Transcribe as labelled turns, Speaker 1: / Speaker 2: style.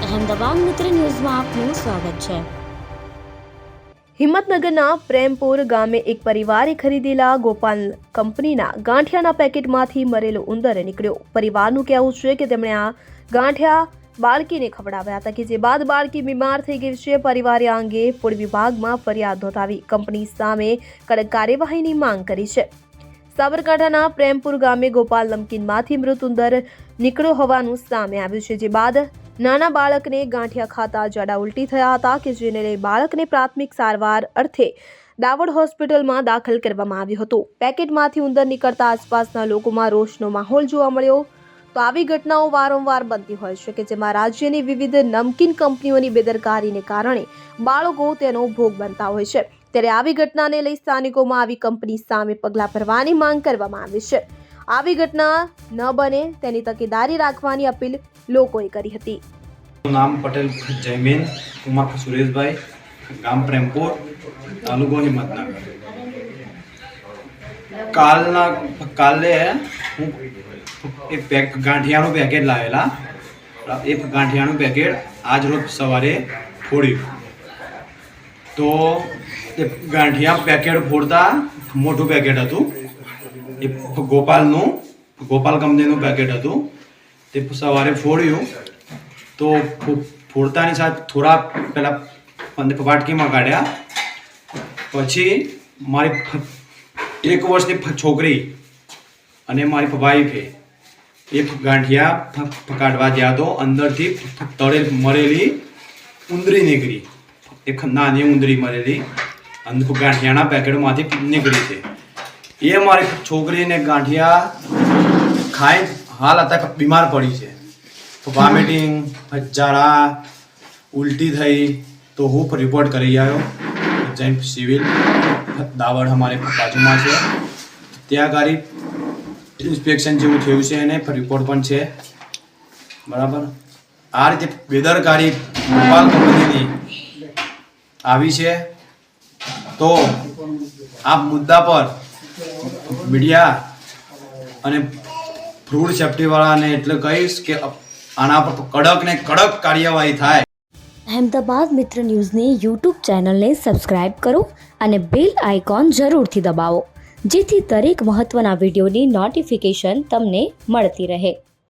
Speaker 1: અહેમદાબાદ મિત્ર ન્યૂઝમાં આપનું સ્વાગત છે।
Speaker 2: હિંમતનગરના પ્રેમપુર ગામે એક પરિવારે ખરીદેલા ગોપાલ કંપનીના ગાંઠિયાના પેકેટમાંથી મરેલો ઉંદર નીકળ્યો। પરિવારનું કહેવું છે કે તેમણે આ ગાંઠિયા બાળકીને ખવડાવ્યા હતા, કે જે બાદ બાળકી બીમાર થઈ ગઈ છે। પરિવારે આ અંગે ફૂડ વિભાગમાં ફરિયાદ નોંધાવી કંપની સામે કડક કાર્યવાહીની માંગ કરી છે। સાબરકાંઠાના પ્રેમપુર ગામે ગોપાલ નમકીનમાંથી મૃત ઉંદર નીકળ્યો હોવાનું સામે આવ્યું છે, જે બાદ નાના બાળકને ગાંઠિયા ખાતા ઝાડા ઉલટી થયા હતા, કે જેને લઈ બાળકને પ્રાથમિક સારવાર અર્થે દાવડ હોસ્પિટલમાં દાખલ કરવામાં આવ્યું હતું। પેકેટમાંથી ઉંદર નીકળતા આસપાસના લોકોમાં રોષનો માહોલ જોવા મળ્યો। તો આવી ઘટનાઓ વારંવાર બનતી હોય છે, કે જેમાં રાજ્યની વિવિધ નમકીન કંપનીઓની બેદરકારીને કારણે બાળકો તેનો ભોગ બનતા હોય છે। ત્યારે આવી ઘટનાને લઈ સ્થાનિકોમાં આવી કંપની સામે પગલાં ભરવાની માંગ કરવામાં આવી છે। આવી ઘટના ન બને તેની તકેદારી રાખવાની અપીલ લોકોએ કરી હતી।
Speaker 3: नाम पटेल जयमेन कुमार सुरेश भाई, गाम प्रेमपुर, तालुको हिम्मतनगर। काले हूँ एक गांठियाનું પેકેટ લાવેલા। એક ગાંઠિયાનું પેકેટ આજ રોજ સવારે ફોડ્યું। તો એ ગાંઠિયા પેકેટ ફોડતા મોટું પેકેટ હતું, એ ગોપાલ કંપનીનું પેકેટ હતું। તે સવારે ફોડ્યું તો ફોડતાની સાથે થોડા પહેલાં વાટકીમાં કાઢ્યા। પછી મારી 1 વર્ષની છોકરી અને મારી વાઈફે એક ગાંઠિયા કાઢવા ગયા તો અંદરથી તળે મરેલી ઉંદરી નીકળી। એક નાની ઉંદરી મરેલી ગાંઠિયાના પેકેટમાંથી નીકળી છે। એ મારી છોકરીને ગાંઠિયા ખાઈ હાલ અત્યારે બીમાર પડી છે। વોમિટિંગ, ઝાડા ઉલટી થઈ। તો હું રિપોર્ટ કરી આવ્યો જૈન સિવિલ દાવડ અમારે બાજુમાં છે, ત્યાં ગાડી ઇન્સ્પેક્શન જેવું થયું છે અને રિપોર્ટ પણ છે। બરાબર, આ રીતે બેદરકારી ગોપાલ કંપનીની આવી છે। તો આ મુદ્દા પર મીડિયા અને ફૂડ સેફ્ટીવાળાને એટલે કહીશ કે આના પર કડક ને કડક કાર્યવાહી થાય।
Speaker 1: અહેમદાબાદ મિત્ર ન્યૂઝની યુટ્યુબ ચેનલને સબસ્ક્રાઇબ કરો અને બેલ આઇકોન જરૂરથી દબાવો, જેથી દરેક મહત્વના વિડીયોની નોટિફિકેશન તમને મળતી રહે।